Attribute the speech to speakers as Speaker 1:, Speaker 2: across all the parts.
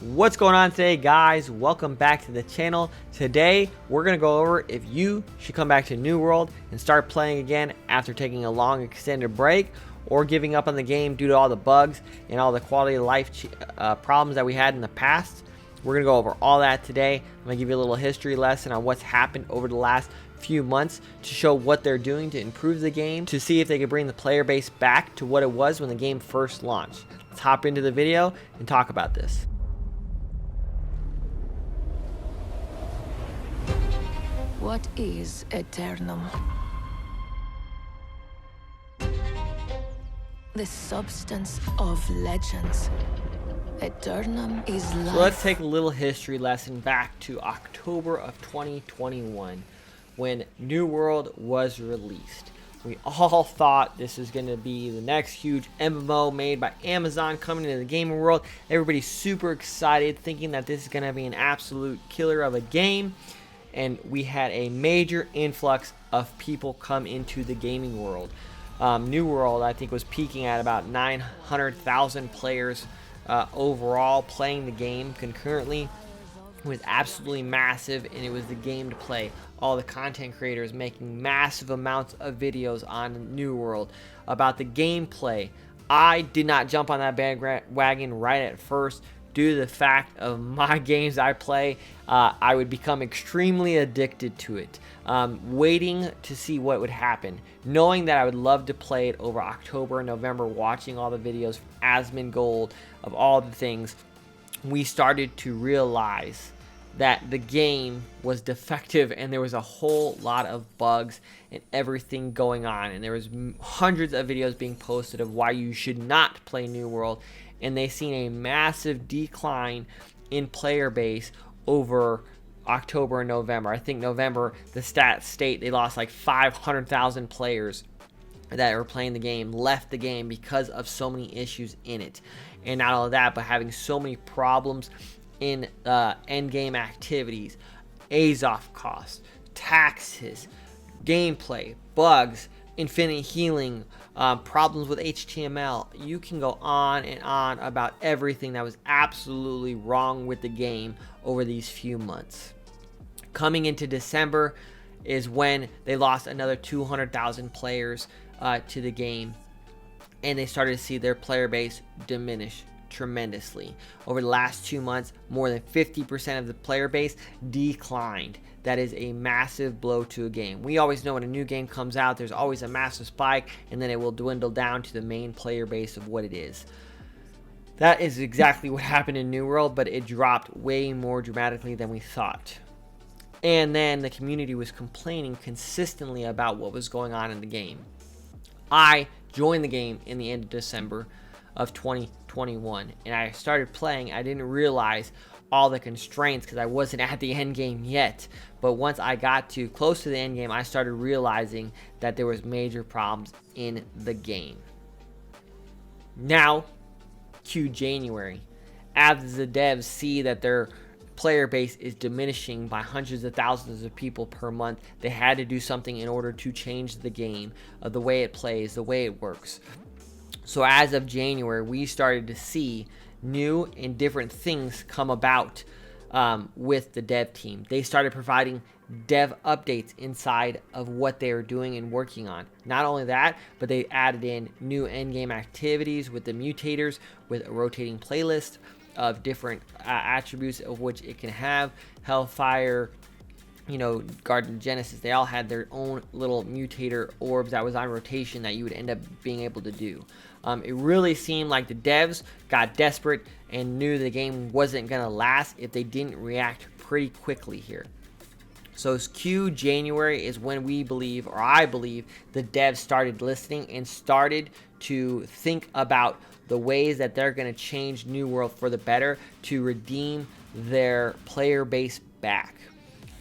Speaker 1: What's going on today, guys? Welcome back to the channel. Today we're gonna go over if you should come back to New World and start playing again after taking a long extended break or giving up on the game due to all the bugs and all the quality of life problems that we had in the past. We're gonna go over all that today. I'm gonna give you a little history lesson on what's happened over the last few months to show what they're doing to improve the game, to see if they can bring the player base back to what it was when the game first launched. Let's hop into the video and talk about this.
Speaker 2: What is Aeternum? The substance of legends. Aeternum is life.
Speaker 1: So let's take a little history lesson back to October of 2021 when New World was released. We all thought this was going to be the next huge MMO made by Amazon coming into the gaming world. Everybody's super excited, thinking that this is going to be an absolute killer of a game. And we had a major influx of people come into the gaming world. New World, I think, was peaking at about 900,000 players overall playing the game concurrently. It was absolutely massive, and it was the game to play. All the content creators making massive amounts of videos on New World about the gameplay. I did not jump on that bandwagon right at first. Due to the fact of my games I play, I would become extremely addicted to it, waiting to see what would happen, knowing that I would love to play it over October and November, watching all the videos from Asmongold, of all the things. We started to realize that the game was defective and there was a whole lot of bugs and everything going on, and there was hundreds of videos being posted of why you should not play New World, and they seen a massive decline in player base over October and November. I think November, the stats state they lost like 500,000 players that were playing the game, left the game because of so many issues in it. And not all of that, but having so many problems in end game activities, Azoth costs, taxes, gameplay, bugs, infinite healing, problems with HTML. You can go on and on about everything that was absolutely wrong with the game over these few months. Coming into December is when they lost another 200,000 players to the game, and they started to see their player base diminish tremendously. Over the last 2 months, more than 50% of the player base declined. That is a massive blow to a game. We always know when a new game comes out, there's always a massive spike, and then it will dwindle down to the main player base of what it is. That is exactly what happened in New World, but it dropped way more dramatically than we thought. And then the community was complaining consistently about what was going on in the game. I joined the game in the end of December of 2021, and I started playing. I didn't realize all the constraints because I wasn't at the end game yet, but once I got to close to the end game, I started realizing that there was major problems in the game. Now, cue January. As the devs see that their player base is diminishing by hundreds of thousands of people per month, they had to do something in order to change the game, the way it plays, the way it works. So as of January, we started to see new and different things come about with the dev team. They started providing dev updates inside of what they were doing and working on. Not only that, but they added in new endgame activities with the mutators, with a rotating playlist of different attributes of which it can have. Hellfire, Garden Genesis, they all had their own little mutator orbs that was on rotation that you would end up being able to do. It really seemed like the devs got desperate and knew the game wasn't going to last if they didn't react pretty quickly here. So Q January is when we believe, or I believe, the devs started listening and started to think about the ways that they're going to change New World for the better to redeem their player base back.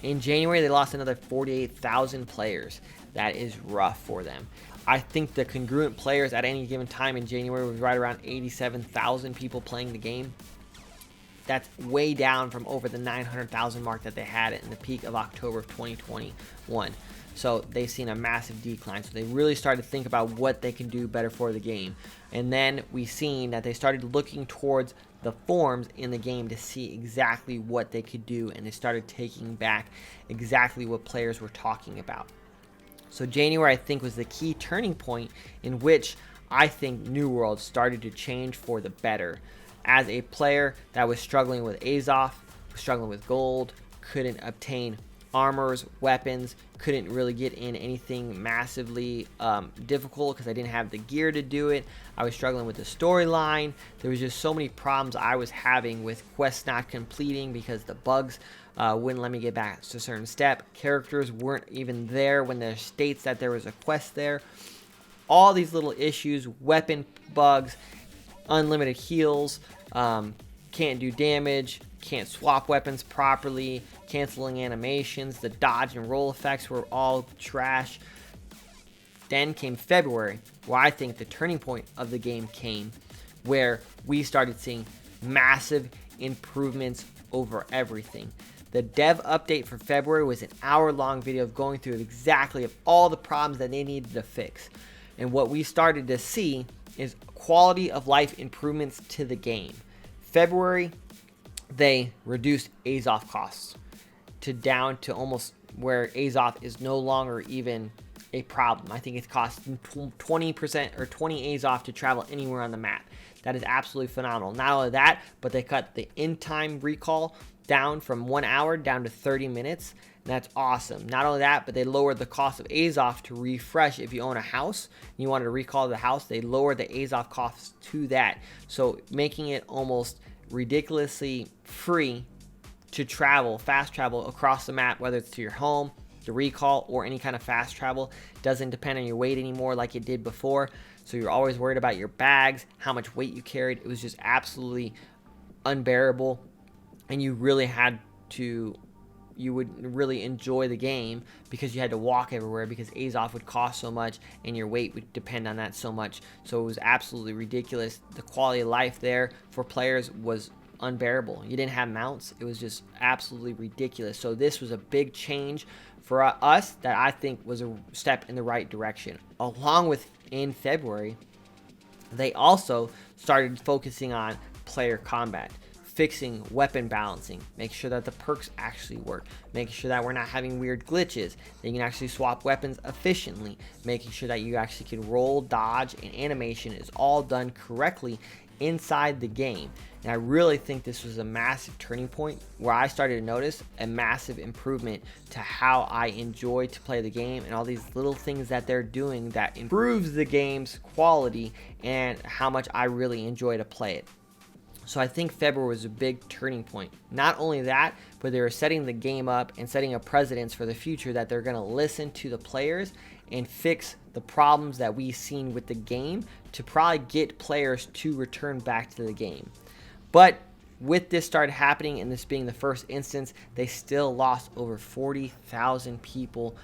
Speaker 1: In January, they lost another 48,000 players. That is rough for them. I think the congruent players at any given time in January was right around 87,000 people playing the game. That's way down from over the 900,000 mark that they had in the peak of October of 2021. So they've seen a massive decline. So they really started to think about what they can do better for the game. And then we've seen that they started looking towards the forms in the game to see exactly what they could do, and they started taking back exactly what players were talking about. So January, I think, was the key turning point in which I think New World started to change for the better. As a player that was struggling with Azoth, struggling with gold, couldn't obtain armors, weapons, couldn't really get in anything massively difficult because I didn't have the gear to do it. I was struggling with the storyline. There was just so many problems I was having with quests not completing because the bugs wouldn't let me get back to a certain step. Characters weren't even there when there states that there was a quest there. All these little issues, weapon bugs, unlimited heals, can't do damage, can't swap weapons properly, canceling animations, the dodge and roll effects were all trash. Then came February, where I think the turning point of the game came, where we started seeing massive improvements over everything. The dev update for February was an hour-long video of going through exactly of all the problems that they needed to fix. And what we started to see is quality of life improvements to the game. February, they reduced Azoth costs down to almost where Azoth is no longer even a problem. I think it's costing 20% or 20 Azoth to travel anywhere on the map. That is absolutely phenomenal. Not only that, but they cut the in-time recall down from 1 hour down to 30 minutes. And that's awesome. Not only that, but they lowered the cost of Azoth to refresh. If you own a house and you wanted to recall the house, they lowered the Azoth costs to that. So making it almost ridiculously free to travel, fast travel across the map, whether it's to your home, the recall, or any kind of fast travel. Doesn't depend on your weight anymore like it did before. So you're always worried about your bags, how much weight you carried. It was just absolutely unbearable. And you really had to, you would really enjoy the game because you had to walk everywhere because Azoth would cost so much and your weight would depend on that so much. So it was absolutely ridiculous. The quality of life there for players was unbearable. You didn't have mounts. It was just absolutely ridiculous. So this was a big change for us that I think was a step in the right direction. Along with in February, they also started focusing on player combat, fixing weapon balancing, make sure that the perks actually work, making sure that we're not having weird glitches, that you can actually swap weapons efficiently, making sure that you actually can roll, dodge, and animation is all done correctly inside the game. And I really think this was a massive turning point where I started to notice a massive improvement to how I enjoy to play the game and all these little things that they're doing that improves the game's quality and how much I really enjoy to play it. So I think February was a big turning point. Not only that, but they were setting the game up and setting a precedence for the future that they're going to listen to the players and fix the problems that we've seen with the game to probably get players to return back to the game. But with this started happening and this being the first instance, they still lost over 40,000 people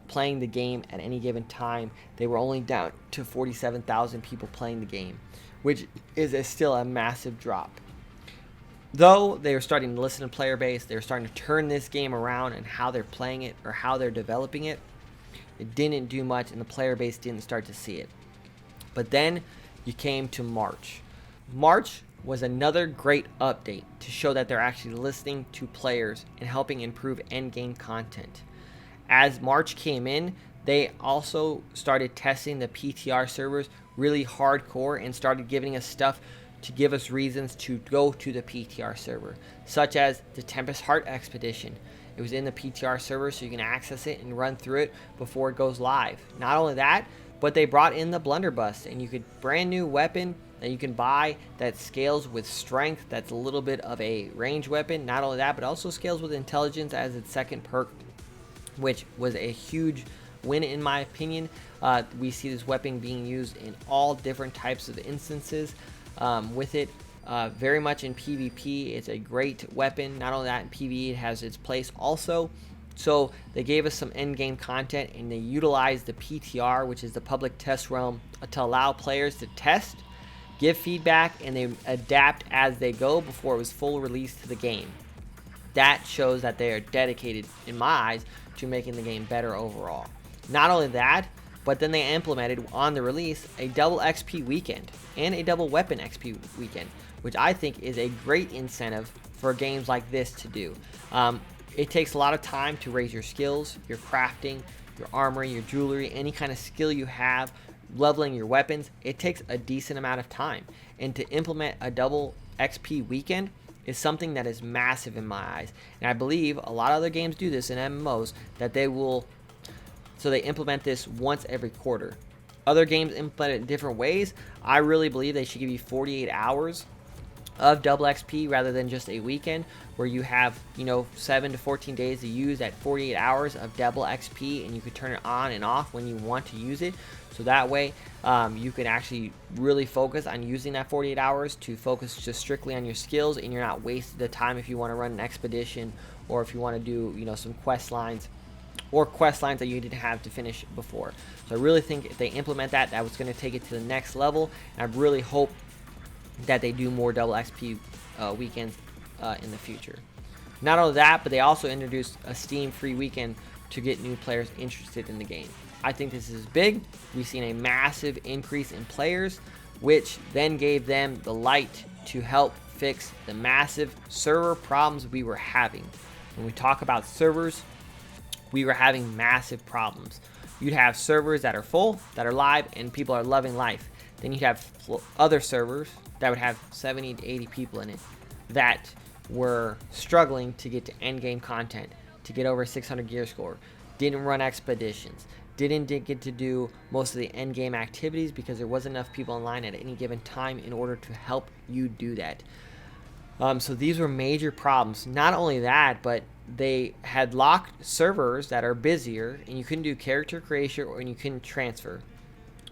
Speaker 1: playing the game at any given time. They were only down to 47,000 people playing the game, which is still a massive drop. Though they were starting to listen to player base, they were starting to turn this game around and how they're playing it or how they're developing it. It didn't do much and the player base didn't start to see it. But then you came to March. March was another great update to show that they're actually listening to players and helping improve endgame content. As March came in, they also started testing the PTR servers really hardcore and started giving us stuff to give us reasons to go to the PTR server, such as the Tempest Heart Expedition. It was in the PTR server, so you can access it and run through it before it goes live. Not only that, but they brought in the Blunderbuss, and you could brand new weapon that you can buy that scales with strength. That's a little bit of a range weapon. Not only that, but also scales with intelligence as its second perk, which was a huge win in my opinion. We see this weapon being used in all different types of instances with it. Very much in PvP, it's a great weapon. Not only that, in PvE, it has its place also. So they gave us some endgame content and they utilized the PTR, which is the public test realm, to allow players to test, give feedback, and they adapt as they go before it was full release to the game. That shows that they are dedicated, in my eyes, to making the game better overall. Not only that, but then they implemented on the release a double XP weekend and a double weapon XP weekend, which I think is a great incentive for games like this to do. It takes a lot of time to raise your skills, your crafting, your armor, your jewelry, any kind of skill you have, leveling your weapons. It takes a decent amount of time. And to implement a double XP weekend is something that is massive in my eyes. And I believe a lot of other games do this in MMOs, that they will, so they implement this once every quarter. Other games implement it in different ways. I really believe they should give you 48 hours of double XP rather than just a weekend, where you have 7 to 14 days to use that 48 hours of double XP, and you can turn it on and off when you want to use it. So that way you can actually really focus on using that 48 hours to focus just strictly on your skills, and you're not wasting the time if you want to run an expedition, or if you want to do some quest lines, or quest lines that you didn't have to finish before. So I really think if they implement that, that was going to take it to the next level, and I really hope that they do more double XP weekends in the future. Not only that, but they also introduced a Steam free weekend to get new players interested in the game. I think this is big. We've seen a massive increase in players, which then gave them the light to help fix the massive server problems we were having. When we talk about servers, we were having massive problems. You'd have servers that are full, that are live, and people are loving life. Then you'd have other servers that would have 70 to 80 people in it that were struggling to get to end game content, to get over 600 gear score, didn't run expeditions, didn't get to do most of the end game activities because there wasn't enough people online at any given time in order to help you do that. So these were major problems. Not only that, but they had locked servers that are busier, and you couldn't do character creation, or you couldn't transfer.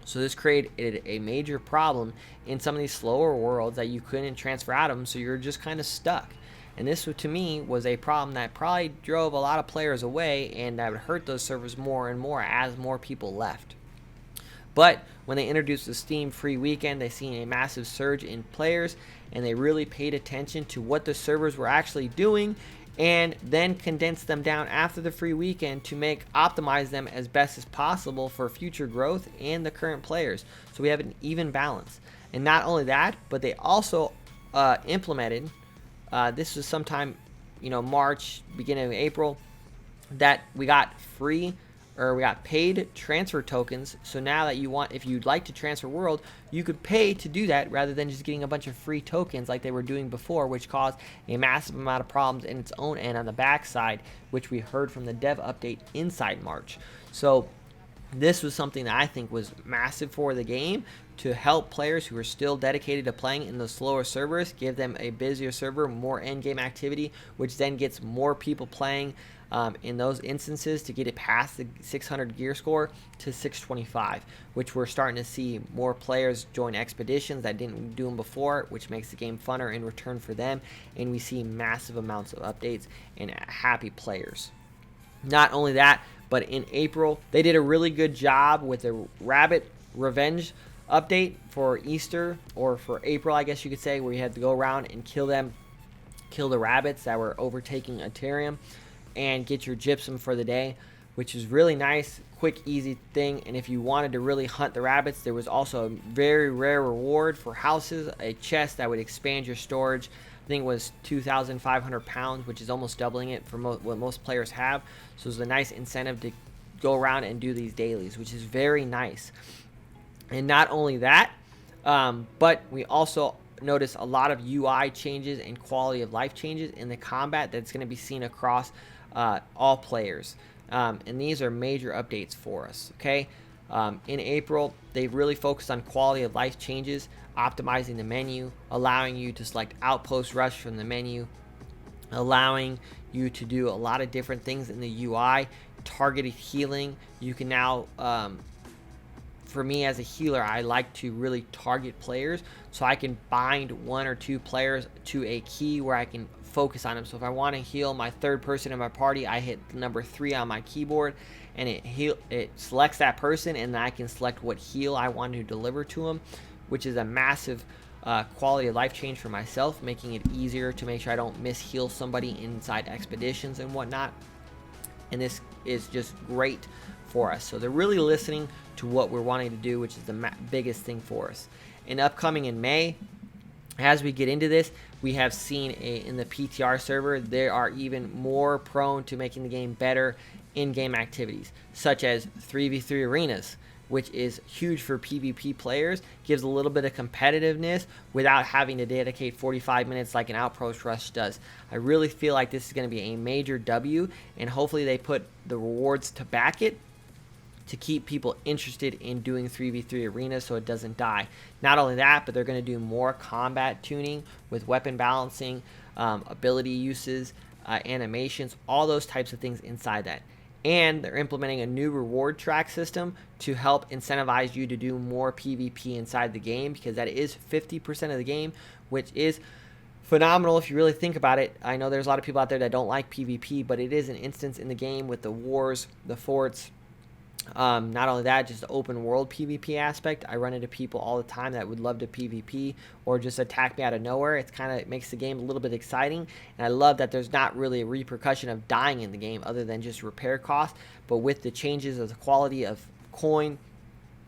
Speaker 1: So this created a major problem in some of these slower worlds that you couldn't transfer out of them, so you're just kind of stuck. And this, to me, was a problem that probably drove a lot of players away, and that would hurt those servers more and more as more people left. But when they introduced the Steam free weekend, they seen a massive surge in players, and they really paid attention to what the servers were actually doing, and then condensed them down after the free weekend to optimize them as best as possible for future growth and the current players. So we have an even balance. And not only that, but they also implemented, this was sometime, March, beginning of April, that we got paid transfer tokens. So now that if you'd like to transfer world, you could pay to do that rather than just getting a bunch of free tokens like they were doing before, which caused a massive amount of problems in its own end on the backside, which we heard from the dev update inside March. So this was something that I think was massive for the game to help players who are still dedicated to playing in the slower servers, give them a busier server, more end-game activity, which then gets more people playing in those instances to get it past the 600 gear score to 625, which we're starting to see more players join expeditions that didn't do them before, which makes the game funner in return for them, and we see massive amounts of updates and happy players. Not only that, but in April, they did a really good job with the Rabbit Revenge update for Easter, or for April, I guess you could say, where you had to go around and kill the rabbits that were overtaking Aterium and get your gypsum for the day, which is really nice, quick, easy thing. And if you wanted to really hunt the rabbits, there was also a very rare reward for houses, a chest that would expand your storage. I think it was 2,500 pounds, which is almost doubling it for what most players have. So it's a nice incentive to go around and do these dailies, which is very nice. And not only that, but we also notice a lot of UI changes and quality of life changes in the combat that's going to be seen across all players. And these are major updates for us, okay? In April, they've really focused on quality of life changes, optimizing the menu, allowing you to select Outpost Rush from the menu, allowing you to do a lot of different things in the UI, targeted healing. You can now, for me as a healer, I like to really target players, so I can bind 1 or 2 players to a key where I can focus on them. So if I want to heal my third person in my party, I hit number 3 on my keyboard, and it selects that person, and then I can select what heal I want to deliver to them, which is a massive quality of life change for myself, making it easier to make sure I don't misheal somebody inside expeditions and whatnot. And this is just great for us. So they're really listening to what we're wanting to do, which is the biggest thing for us. And upcoming in May, as we get into this, we have seen in the PTR server, they are even more prone to making the game better in-game activities, such as 3v3 arenas, which is huge for PvP players, gives a little bit of competitiveness without having to dedicate 45 minutes like an Outpost Rush does. I really feel like this is going to be a major W, and hopefully they put the rewards to back it to keep people interested in doing 3v3 arenas so it doesn't die. Not only that, but they're going to do more combat tuning with weapon balancing, ability uses, animations, all those types of things inside that. And they're implementing a new reward track system to help incentivize you to do more PvP inside the game, because that is 50% of the game, which is phenomenal if you really think about it. I know there's a lot of people out there that don't like PvP, but it is an instance in the game with the wars, the forts. Not only that, just the open world PvP aspect. I run into people all the time that would love to PvP or just attack me out of nowhere. It's kind of makes the game a little bit exciting, and I love that there's not really a repercussion of dying in the game other than just repair costs. But with the changes of the quality of coin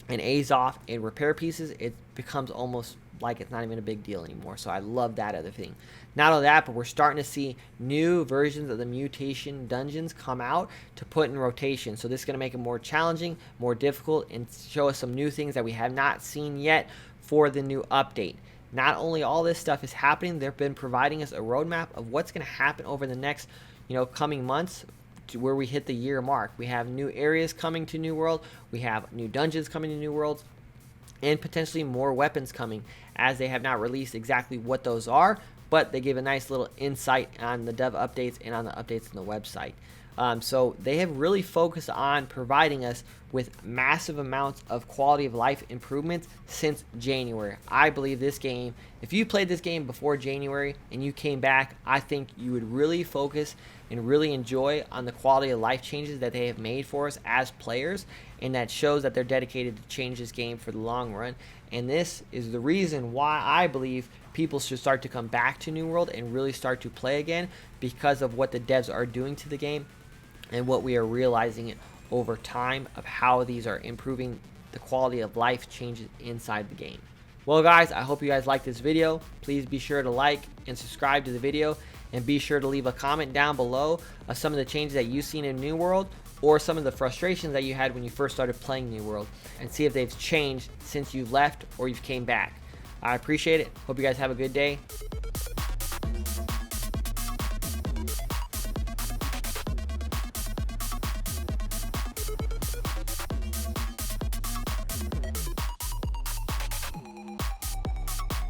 Speaker 1: and Azoth and repair pieces, it becomes almost like it's not even a big deal anymore. So I love that other thing. Not only that, but we're starting to see new versions of the mutation dungeons come out to put in rotation. So this is going to make it more challenging, more difficult, and show us some new things that we have not seen yet for the new update. Not only all this stuff is happening, they've been providing us a roadmap of what's going to happen over the next, coming months to where we hit the year mark. We have new areas coming to New World. We have new dungeons coming to New Worlds, and potentially more weapons coming, as they have not released exactly what those are, but they give a nice little insight on the dev updates and on the updates on the website. So they have really focused on providing us with massive amounts of quality of life improvements since January. I believe this game, if you played this game before January and you came back, I think you would really focus and really enjoy on the quality of life changes that they have made for us as players, and that shows that they're dedicated to change this game for the long run. And this is the reason why I believe people should start to come back to New World and really start to play again, because of what the devs are doing to the game and what we are realizing over time of how these are improving the quality of life changes inside the game. Well guys, I hope you guys liked this video. Please be sure to like and subscribe to the video, and be sure to leave a comment down below of some of the changes that you've seen in New World, or some of the frustrations that you had when you first started playing New World, and see if they've changed since you've left or you've came back. I appreciate it. Hope you guys have a good day.